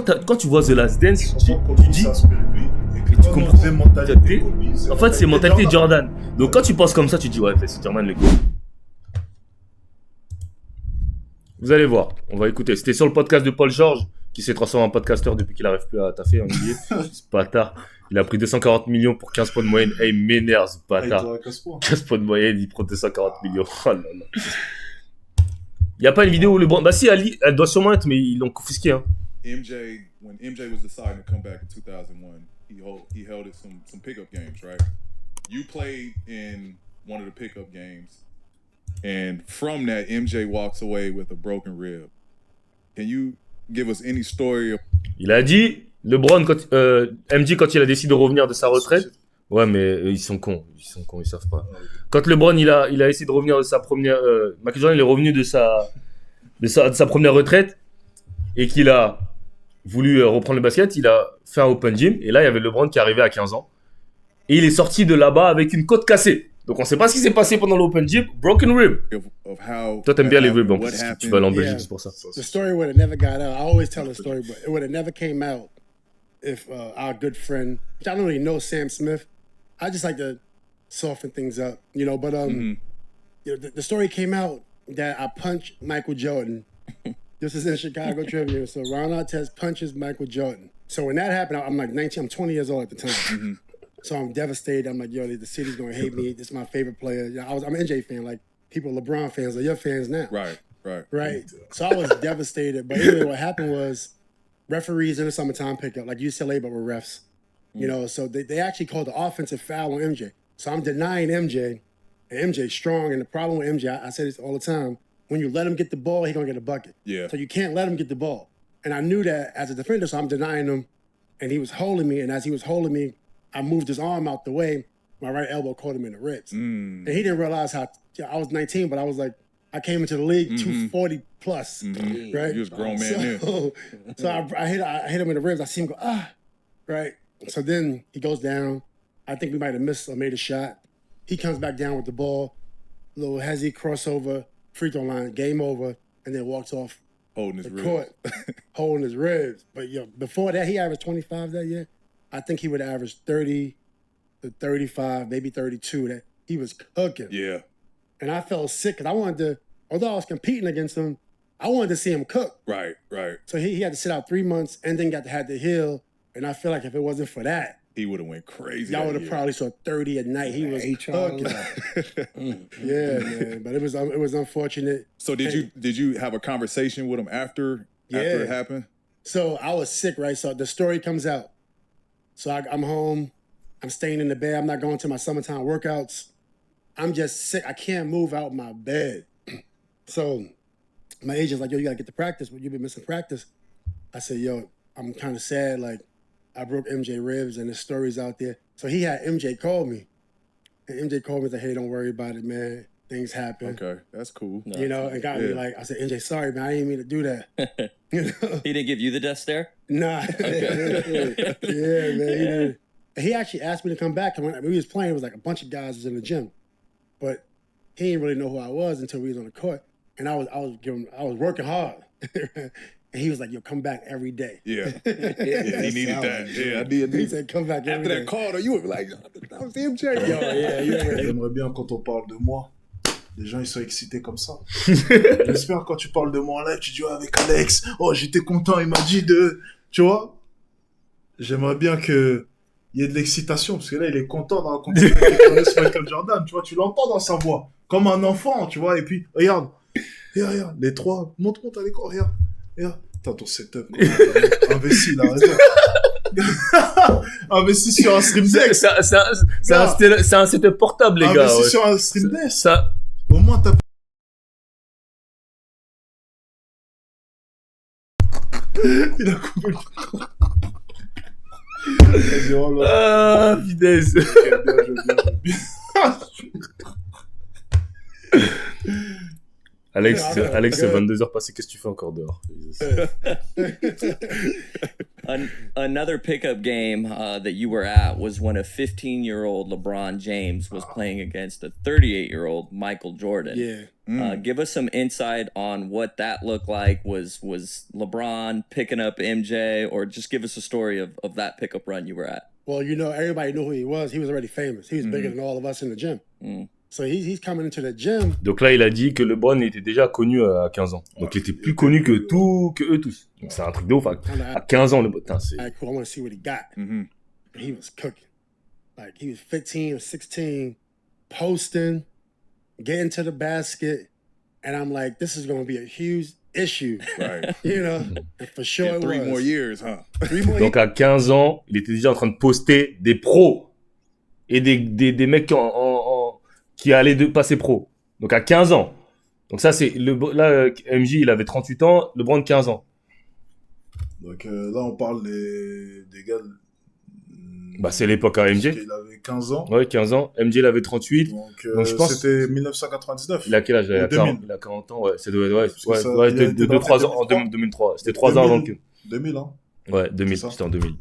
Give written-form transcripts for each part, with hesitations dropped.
quand tu vois The Last Dance, tu dis, tu comprends. En fait, c'est mentalité Jordan. Jordan. Donc quand tu penses comme ça, tu dis ouais, c'est Jordan le go. Vous allez voir, on va écouter. C'était sur le podcast de Paul George, qui s'est transformé en podcasteur depuis qu'il n'arrive plus à taffer en NBA. Ce bâtard. Il a pris 240 millions pour 15 points de moyenne. Hey, il m'énerve ce bâtard. 15 points de moyenne, il prend 240 millions. Oh là là. Il n'y a pas une vidéo où LeBron... Bah si, elle doit sûrement être, mais ils l'ont confisquée. Hein. When MJ was deciding to come back in 2001, he held some pickup games, right? You played in one of the pickup games, and from that, MJ walks away with a broken rib. Can you give us any story of... Il a dit, LeBron, MJ, quand il a décidé de revenir de sa retraite, ouais, mais ils sont cons, ils savent pas. Quand LeBron, il a essayé de revenir de sa première... Michael Jordan, il est revenu de sa première retraite, et qu'il a voulu reprendre le basket, il a fait un open gym, et là, il y avait LeBron qui arrivait à 15 ans, et il est sorti de là-bas avec une côte cassée. Donc on sait pas ce qui s'est passé pendant l'open gym, broken rib. of how... Toi, t'aimes bien les ribs, en what plus, happened? tu vas aller en Belgique juste pour ça. The story would have never got out. I always tell the story, but it would have never came out if our good friend, which I don't really know Sam Smith. I just like to soften things up, you know. But you know, the story came out that I punched Michael Jordan. This is in Chicago trivia. So Ron Artest punches Michael Jordan. So when that happened, I'm like 19. I'm 20 years old at the time. So I'm devastated. I'm like, yo, the city's gonna hate me. This is my favorite player. You know, I'm an NJ fan. Like people, LeBron fans are your fans now. Right. So I was devastated. But anyway, what happened was referees in the summertime pickup, like UCLA, but with refs. You know, so they actually called the offensive foul on MJ. So I'm denying MJ, and MJ's strong. And the problem with MJ, I say this all the time, when you let him get the ball, he's gonna get a bucket. Yeah. So you can't let him get the ball. And I knew that as a defender, so I'm denying him. And he was holding me, and as he was holding me, I moved his arm out the way. My right elbow caught him in the ribs. And he didn't realize how, I was 19, but I was like, I came into the league 240 plus, right? You was a grown man then. So I hit him in the ribs. I see him go, right? So then he goes down. I think we might have missed or made a shot. He comes back down with the ball, little hezzy crossover, free throw line, game over, and then walks off Holding his the ribs. court, holding his ribs. But before that, he averaged 25 that year. I think he would average 30 to 35, maybe 32. That he was cooking. Yeah. And I felt sick because I wanted to, although I was competing against him, I wanted to see him cook. Right. So he had to sit out 3 months and then had to heal. And I feel like if it wasn't for that, He would have went crazy. y'all would have probably saw 30 at night. He was cooking. Yeah, man. But it was unfortunate. So did you have a conversation with him after it happened? So I was sick, right? So the story comes out. So I'm home. I'm staying in the bed. I'm not going to my summertime workouts. I'm just sick. I can't move out my bed. So my agent's like, yo, you got to get to practice. You've been missing practice. I said, yo, I'm kind of sad. Like, I broke MJ ribs and the story's out there. So he had MJ call me. And MJ called me and said, hey, don't worry about it, man. Things happen. Okay, that's cool. You know, and got me like, I said, MJ, sorry, man. I didn't mean to do that. You know? He didn't give you the death stare? Nah. Yeah, man. He did. He actually asked me to come back. And when we was playing, it was like a bunch of guys was in the gym. But he didn't really know who I was until we was on the court. And I was working hard. And he was like, yo, come back every day. Yeah, he needed that. Yeah, I did. He said, come back every day. After that call, though, you would be like, that was MJ. Yo, yeah, you already. J'aimerais bien quand on parle de moi, les gens ils sont excités comme ça. J'espère quand tu parles de moi en live, tu dis avec Alex, oh j'étais content, il m'a dit de... Tu vois. J'aimerais bien qu'il y ait de l'excitation, parce que là il est content de raconter qu'il connaisse Michael Jordan, tu vois, tu l'entends dans sa voix, comme un enfant, tu vois, et puis regarde, les trois, montre-moi ta décor, regarde. T'as ton setup, investi, là, raison. Investi sur un stream deck. C'est un setup portable, les gars. Investi sur un stream deck. Ça... Au moins, t'as... Il a coupé le micro. Ah, finesse. Alex, c'est 22h passé, qu'est-ce que tu fais encore dehors? Another pickup game that you were at was when a 15-year-old LeBron James was playing against a 38-year-old Michael Jordan. Yeah. Give us some insight on what that looked like. Was LeBron picking up MJ, or just give us a story of that pickup run you were at? Well, you know, everybody knew who he was. He was already famous. He was bigger than all of us in the gym. So he's coming into the gym. Donc là, il a dit que LeBron était déjà connu à 15 ans. Donc il était plus connu que eux tous. Donc c'est un truc de ouf. À 15 ans, putain, c'est... All right, cool. I want to see what he got. He was cooking. Like, he was 15 or 16, posting, getting to the basket. And I'm like, this is going to be a huge issue. Right. You know? And for sure In it 3 was. more years, huh? 3 more Donc à 15 ans, il était déjà en train de poster des pros et des mecs qui allaient passer pro. Donc à 15 ans. Donc ça, c'est... Là, MJ, il avait 38 ans, LeBron, 15 ans. Donc là, on parle des gars... Bah, c'est l'époque à MJ. Il avait 15 ans. Ouais, 15 ans. MJ, il avait 38. Donc je pense... c'était 1999. Il a quel âge? Il a 40 ans, ouais. C'est de 2-3 ans, en 2003. C'était 3 ans avant que... 2000, hein. Ouais, 2000. C'était en 2000.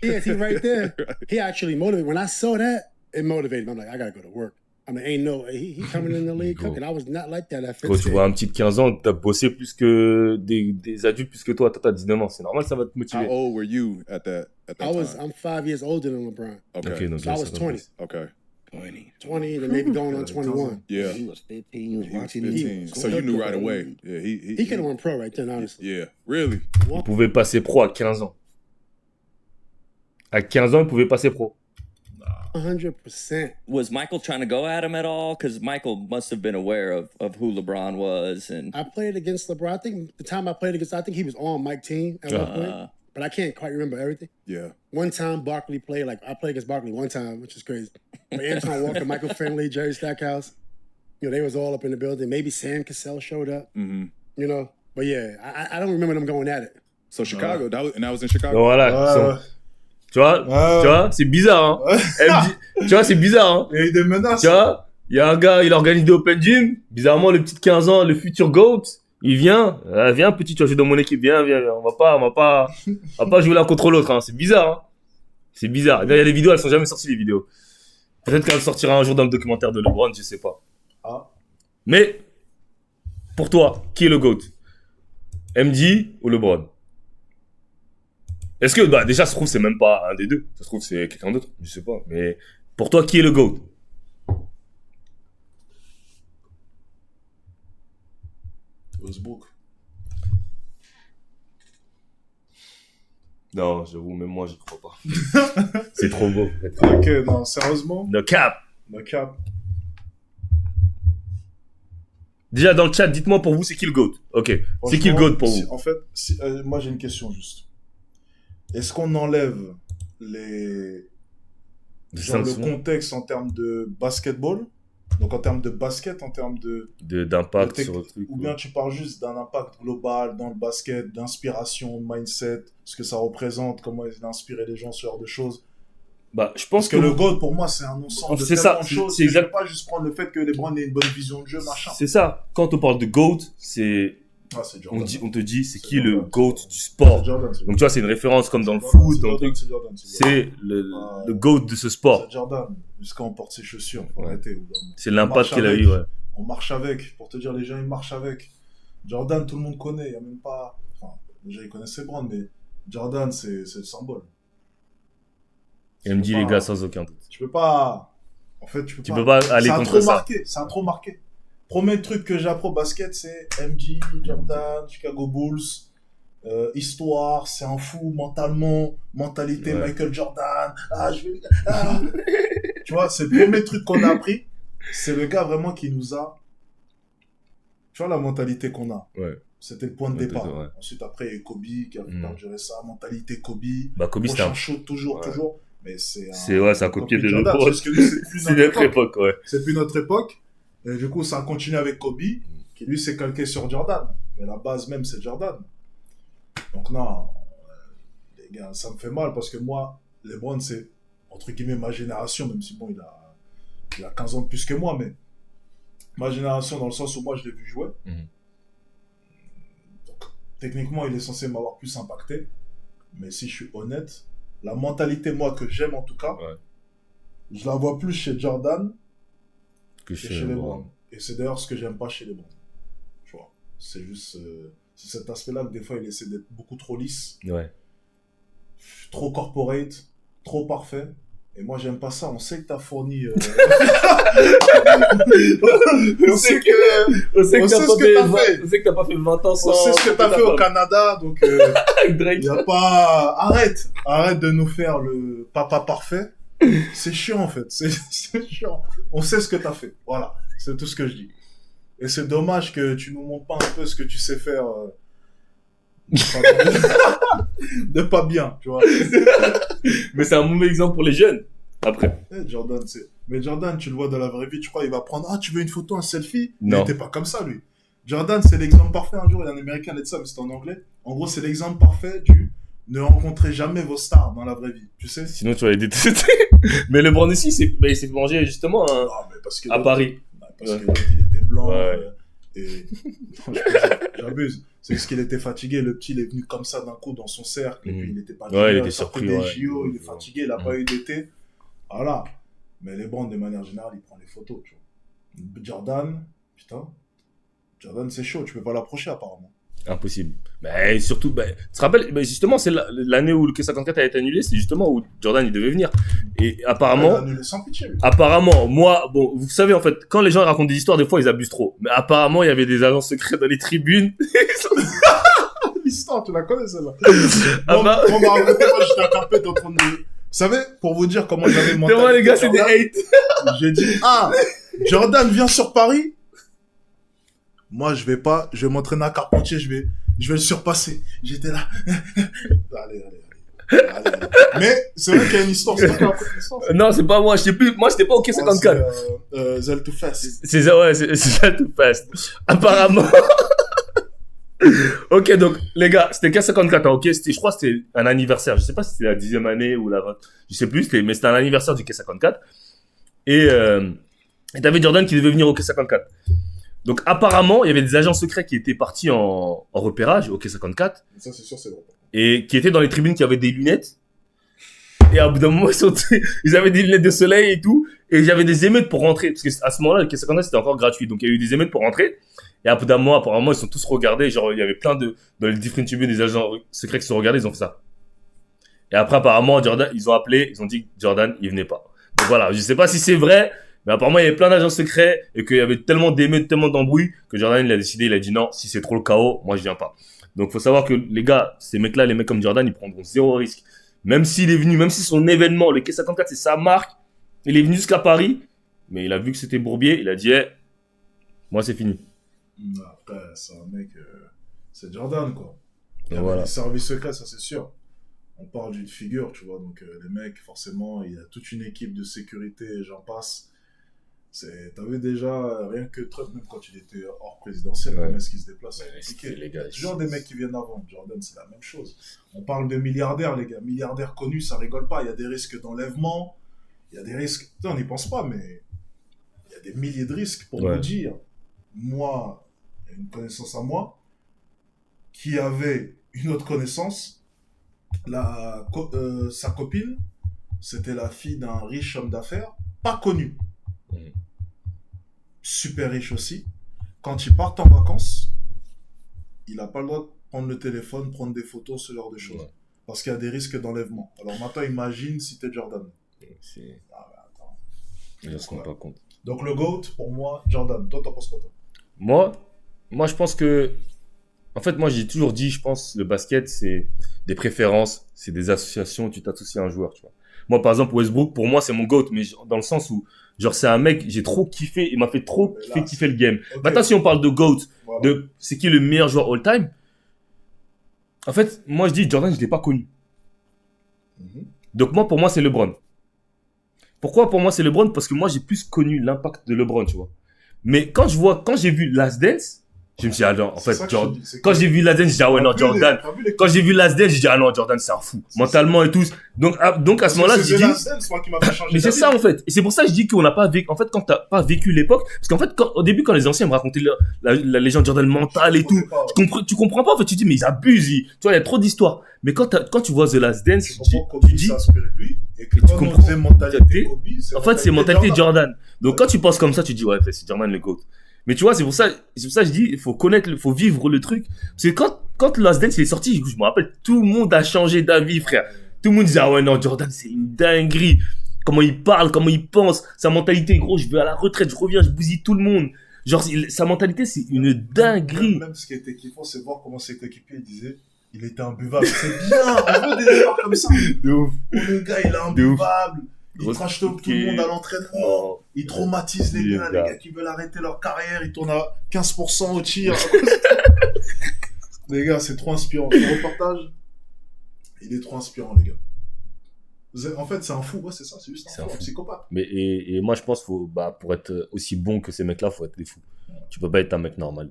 Yeah, see right there. He actually motivated. When I saw that, it motivated me. I'm like, I gotta go to work. I mean, ain't no, he coming in the league cooking. I was not like that at 15. Quand tu vois un petit de 15 ans, t'as bossé plus que des adultes plus que toi. Toi, t'as 19 ans. C'est normal, ça va te motiver. How old were you at that time? I'm 5 years older than LeBron. Okay. Donc, So I was 20. Okay. 20, then maybe going on 21. Yeah. He was 15. He was He was watching 15. these. So you knew right away. Yeah, He could have went pro right then, honestly. Yeah, really? Il pouvait passer pro à 15 ans. À 15 ans, il pouvait passer pro. 100%. Was Michael trying to go at him at all? Because Michael must have been aware of who LeBron was. And I played against LeBron. I think the time I played against, I think he was on Mike's team at one point. But I can't quite remember everything. Yeah. One time Barkley played, like I played against Barkley one time, which is crazy. But Antoine Walker, Michael Finley, Jerry Stackhouse, you know, they was all up in the building. Maybe Sam Cassell showed up, you know. But yeah, I don't remember them going at it. So Chicago, that was in Chicago? Donc voilà. Tu vois, c'est bizarre, hein. Tu vois, c'est bizarre, hein. Il y a eu des menaces. Tu vois, il y a un gars, il organise des open gym. Bizarrement, le petit de 15 ans, le futur GOAT, il vient. Viens, petit, tu vas jouer dans mon équipe. Viens. On va pas jouer l'un contre l'autre, hein. C'est bizarre, hein. C'est bizarre. Il y a des vidéos, elles sont jamais sorties, les vidéos. Peut-être qu'elles sortira un jour dans le documentaire de LeBron, je sais pas. Mais, pour toi, qui est le GOAT? MJ ou LeBron? Est-ce que, déjà, ça se trouve, c'est même pas un des deux. Ça se trouve, c'est quelqu'un d'autre. Je sais pas. Mais, pour toi, qui est le GOAT? Westbrook. Non, j'avoue, même moi, j'y crois pas. C'est trop beau. Ok, non, sérieusement. No cap. No cap. Déjà, dans le chat, dites-moi pour vous, c'est qui le GOAT? Ok. C'est qui le GOAT pour vous? En fait, moi, j'ai une question juste. Est-ce qu'on enlève le contexte en termes de basketball, donc en termes de basket, en termes d'impact sur le truc, ou bien tu parles juste d'un impact global dans le basket, d'inspiration, mindset, ce que ça représente, comment il a inspiré les gens, ce genre de choses. Je pense que le GOAT, pour moi, c'est un ensemble de tellement de choses. C'est exact. Je ne peux pas juste prendre le fait que LeBron ait une bonne vision de jeu, machin. C'est ça. Quand on parle de GOAT, c'est... c'est Jordan. On te dit, c'est qui le GOAT du sport? Jordan, donc tu vois, c'est une référence comme dans le foot, dans le truc. C'est le GOAT de ce sport. C'est Jordan. Jusqu'à on porte ses chaussures. Faut arrêter. C'est l'impact qu'il a eu, ouais. On marche avec. Pour te dire, les gens, ils marchent avec. Jordan, tout le monde connaît. Il y a même pas... Enfin, déjà, ils connaissent Brown, mais Jordan, c'est le symbole. MJ, les gars, sans aucun doute. Tu peux pas... En fait, tu peux pas aller contre ça. C'est un trop marqué. Premier truc que j'apprends au basket, c'est MJ, Jordan, Chicago Bulls, histoire, c'est un fou mentalement, mentalité Michael Jordan, tu vois, c'est le premier truc qu'on a appris, c'est le gars vraiment qui nous a, tu vois la mentalité qu'on a, c'était le point de départ. Ensuite après il y a eu Kobe qui a perduré ça, mentalité Kobe, Kobe c'était un show toujours, mais c'est un copier de Jordan, parce que lui, c'est notre époque, ouais. C'est plus notre époque. Et du coup, ça a continué avec Kobe, qui lui s'est calqué sur Jordan. Mais la base même, c'est Jordan. Donc non, les gars, ça me fait mal parce que moi, LeBron, c'est entre guillemets ma génération, même si bon, il a 15 ans de plus que moi, mais ma génération dans le sens où moi, je l'ai vu jouer. Donc, techniquement, il est censé m'avoir plus impacté. Mais si je suis honnête, la mentalité, moi, que j'aime en tout cas, Ouais. je la vois plus chez Jordan Que que chez LeBron. Et c'est d'ailleurs ce que j'aime pas chez LeBron. Tu vois. C'est juste c'est cet aspect-là que des fois, il essaie d'être beaucoup trop lisse, Ouais. trop corporate, trop parfait. Et moi, j'aime pas ça. On sait que t'as fourni... on sait que... On sait On que sait t'as ce pas que fait t'as 20 fait. On sait que t'as pas fait 20 ans sans. On sait ce que t'as fait au Canada, donc Avec Drake. y a pas... Arrête de nous faire le papa parfait. C'est chiant, en fait. C'est chiant. On sait ce que t'as fait. Voilà. C'est tout ce que je dis. Et c'est dommage que tu nous montres pas un peu ce que tu sais faire de pas bien, tu vois. Mais c'est un mauvais exemple pour les jeunes. Après. Jordan, mais Jordan, tu le vois dans la vraie vie, tu crois il va prendre, tu veux une photo, un selfie? Non. Il était pas comme ça, lui. Jordan, c'est l'exemple parfait. Un jour, il y a un Américain qui a dit ça, mais c'était en anglais. En gros, c'est l'exemple parfait du ne rencontrez jamais vos stars dans la vraie vie, tu sais? Sinon, tu vas les détester. Mais LeBron aussi, il s'est mangé justement Non, mais parce que à Paris. Parce que l'autre, il était blanc. Ouais. Et non, j'abuse. C'est parce qu'il était fatigué. Le petit, il est venu comme ça d'un coup dans son cercle. Et puis, il était pas Ouais, il était il sortait surpris, des ouais. JO, il est fatigué, il n'a pas eu d'été. Voilà. Mais LeBron, de manière générale, il prend les photos. Tu vois. Jordan, putain. Jordan, c'est chaud. Tu peux pas l'approcher, apparemment. Impossible. Mais surtout, tu te rappelles, justement, c'est l'année où le K54 a été annulé, c'est justement où Jordan il devait venir. Et Il a apparemment, annulé sans pitié, lui. moi, bon, vous savez, en fait, quand les gens racontent des histoires, des fois, ils abusent trop. Mais apparemment, il y avait des agents secrets dans les tribunes. L'histoire, tu la connais, celle-là. Ah Bon, bah- bon, bah, racontez, moi, j'étais à Carpet en train de... Vous savez, pour vous dire comment j'avais le Devant les gars, c'est des Jordan, hate. j'ai dit, Jordan vient sur Paris. Moi, je vais m'entraîner à Carpentier, je vais le surpasser. J'étais là. Allez. Mais c'est vrai qu'il y a une histoire. C'est toi qui raconte l'histoire. Non, c'est pas moi, moi, j'étais pas au K54. Zell Too Fast. C'est ça, ouais, c'est ça tout fast. Apparemment. Ok, donc, les gars, c'était K54, hein, ok? Je crois que c'était un anniversaire. Je sais pas si c'était la 10e année ou la 20. Je sais plus, mais c'était un anniversaire du K54. Et t'avais Jordan qui devait venir au K54. Donc, apparemment, il y avait des agents secrets qui étaient partis en repérage au K54 Ça, c'est sûr, c'est bon. et qui étaient dans les tribunes qui avaient des lunettes. Et à bout d'un moment, ils avaient des lunettes de soleil et tout. Et il y avait des émeutes pour rentrer. Parce qu'à ce moment-là, le K54, c'était encore gratuit. Donc, il y a eu des émeutes pour rentrer. Et à bout d'un moment, apparemment, ils sont tous regardés. Genre, il y avait plein dans les différentes tribunes, des agents secrets qui se sont regardés. Ils ont fait ça. Et après, apparemment, Jordan, ils ont appelé. Ils ont dit que Jordan, il venait pas. Donc voilà, je sais pas si c'est vrai. Mais apparemment, il y avait plein d'agents secrets. Et qu'il y avait tellement d'émeutes, tellement d'embrouilles. Que Jordan, il a décidé, il a dit non, si c'est trop le chaos, moi, je viens pas. Donc, faut savoir que les gars, ces mecs-là, les mecs comme Jordan, ils prendront zéro risque. Même s'il est venu, même si son événement, le K54, c'est sa marque, il est venu jusqu'à Paris, mais il a vu que c'était Bourbier, il a dit, moi c'est fini. Après, c'est un mec, c'est Jordan, quoi. Et Il y avait voilà. des services secrets, ça c'est sûr. On parle d'une figure, tu vois, donc les mecs, forcément, il y a toute une équipe de sécurité, et j'en passe. T'avais déjà, rien que Trump, même quand il était hors présidentiel, Ouais. comment est-ce qu'il se déplace, c'est Ouais, compliqué. les gars, Il y a toujours des mecs qui viennent avant. Jordan, c'est la même chose. On parle de milliardaires, les gars. Milliardaires connus, ça rigole pas. Il y a des risques d'enlèvement, il y a des risques... Tu sais, on n'y pense pas, mais il y a des milliers de risques. Pour Ouais. vous dire, moi, il y a une connaissance à moi qui avait une autre connaissance. Sa copine, c'était la fille d'un riche homme d'affaires, pas connu. Mhm. Super riche aussi. Quand ils partent en vacances, il n'a pas le droit de prendre le téléphone, prendre des photos, ce genre de choses. Ouais. Parce qu'il y a des risques d'enlèvement. Alors maintenant, imagine si t'es Jordan. C'est... Attends. Les gens se rendent pas compte. Donc le GOAT, pour moi, Jordan. Toi, t'en penses quoi, toi? Moi, je pense que, en fait, moi, j'ai toujours dit, je pense, le basket, c'est des préférences, c'est des associations où tu t'associes à un joueur, tu vois. Moi, par exemple, Westbrook, pour moi, c'est mon GOAT, mais dans le sens où, genre, c'est un mec, j'ai trop kiffé, il m'a fait trop Mais là, kiffer le game. Ok. Maintenant, si on parle de GOAT, Voilà. c'est qui le meilleur joueur all-time, en fait, moi, je dis, Jordan, je l'ai pas connu. Mhm. Donc, moi, pour moi, c'est LeBron. Pourquoi pour moi, c'est LeBron? Parce que moi, j'ai plus connu l'impact de LeBron, tu vois. Mais quand j'ai vu Last Dance, Je me suis dit, ah non, en C'est fait, ça que je te dis, c'est quand que- j'ai vu Last Dance, j'ai dit, ah ouais, non, T'as vu les- Jordan. t'as vu les- Quand j'ai vu Last Dance, j'ai dit, ah non, Jordan, c'est un fou. Mentalement et tout. Donc à ce moment-là, C'est j'ai The dit, Last Dance, moi, qui m'a fait changer mais c'est d'avis. ça, en fait. Et c'est pour ça que je dis qu'on n'a pas vécu, en fait, quand t'as pas vécu l'époque, parce qu'en fait, au début, quand les anciens me racontaient la légende Jordan mentale et tout, Je comprenais pas. tu comprends pas, en fait, tu dis, mais ils abusent, tu vois, il y a trop d'histoires. Mais quand tu vois The Last Dance, Tu comprends que Kobe tu dis, s'est inspiré de lui, et que Et tu quand on comprends disait mentalité que- Kobe, en fait, c'est mentalité Jordan. Donc quand tu penses comme ça, tu dis, ouais, c'est Jordan le GOAT. Mais tu vois, c'est pour ça que je dis, il faut connaître, il faut vivre le truc. Parce que quand Last Dance il est sorti, je me rappelle, tout le monde a changé d'avis, frère. Tout le monde disait, ah ouais, non, Jordan, c'est une dinguerie. Comment il parle, comment il pense, sa mentalité, gros, je vais à la retraite, je reviens, je bousille tout le monde. Genre, sa mentalité, c'est une dinguerie. Même ce qui était kiffant, c'est voir comment ses coéquipiers disaient, il était imbuvable. C'est bien, on veut des joueurs comme ça. De ouf. Le gars, il est De ouf. imbuvable. Il Grosse trash talk tout piquée. le monde à l'entraînement. Oh. Il traumatise les Les gars, gars. les gars qui veulent arrêter leur carrière, ils tournent à 15% au tir. Les gars, c'est trop inspirant. Ce reportage, il est trop inspirant, les gars. En fait, c'est un fou, ouais, c'est ça, c'est juste C'est un un fou, un fou. psychopathe. Mais, et moi, je pense pour être aussi bon que ces mecs-là, faut être des fous. Tu peux pas être un mec normal.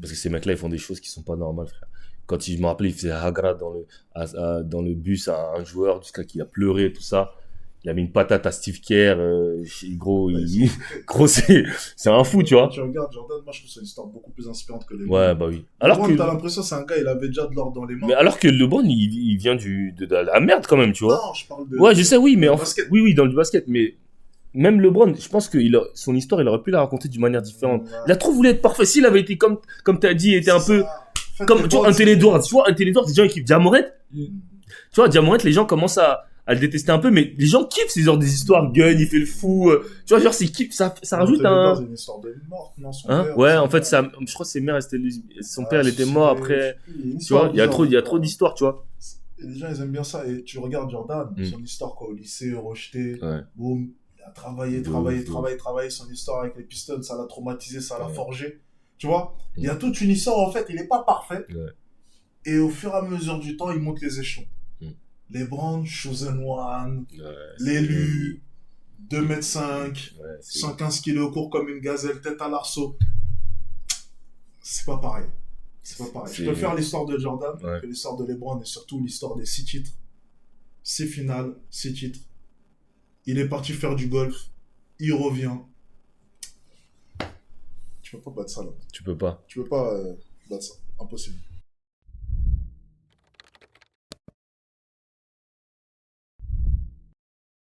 Parce que ces mecs-là, ils font des choses qui sont pas normales, frère. Quand je me rappelais, il faisait Hagra dans le bus à un joueur, jusqu'à qu'il a pleuré et tout ça. Il avait une patate à Steve Kerr, gros, Ouais, gros, c'est un fou, tu Quand vois. tu regardes Jordan, moi, je trouve que c'est une histoire beaucoup plus inspirante que les Ouais, bah oui. Alors que, t'as l'impression que c'est un gars, il avait déjà de l'or dans les mains. mais alors que LeBron, il vient de la merde quand même, tu vois. Non, je parle de. Ouais, je sais, oui, mais le en basket. oui, dans le basket, mais même LeBron, je pense que son histoire, il aurait pu la raconter d'une manière différente. Ouais. Il a trop voulu être parfait. S'il avait été comme t'as dit, était un C'est peu ça. Faites comme, des tu vois, bonnes- un Télédor. Tu vois, un Télédor, les gens ils kiffent. Diamoret, tu vois, Diamoret, les gens commencent à le détester un peu, mais les gens kiffent ces genres des histoires gun, il fait le fou. Tu vois, genre, ça rajoute Télédor, c'est un. une histoire de mort, non, son Hein père, ouais, son en fait, père. je crois que ses mères, son Ah, père, il était mort après. Tu vois, il y a trop d'histoires, tu vois. Et les gens, ils aiment bien ça. Et tu regardes Jordan, Mm. son histoire, quoi, au lycée, rejeté, Ouais. boum, il a travaillé, De travaillé, ouf, travaillé, travaillé. Son histoire avec les Pistons, ça l'a traumatisé, ça l'a Ouais. forgé. Tu vois, il y a toute une histoire, en fait, il n'est pas parfait. Ouais. Et au fur et à mesure du temps, il monte les échelons. Mm. Les Browns, Chosen One, Ouais, l'élu, 2,5 m, Ouais, c'est- 115 kilos, court comme une gazelle, tête à l'arceau. C'est pas pareil. C'est pas pareil. Je C'est- préfère l'histoire de Jordan Ouais. que l'histoire de LeBron et surtout l'histoire des 6 titres. 6 finales, 6 titres. Il est parti faire du golf. Il revient. Tu peux pas battre ça, là. Tu peux pas. Tu peux pas battre ça. Impossible.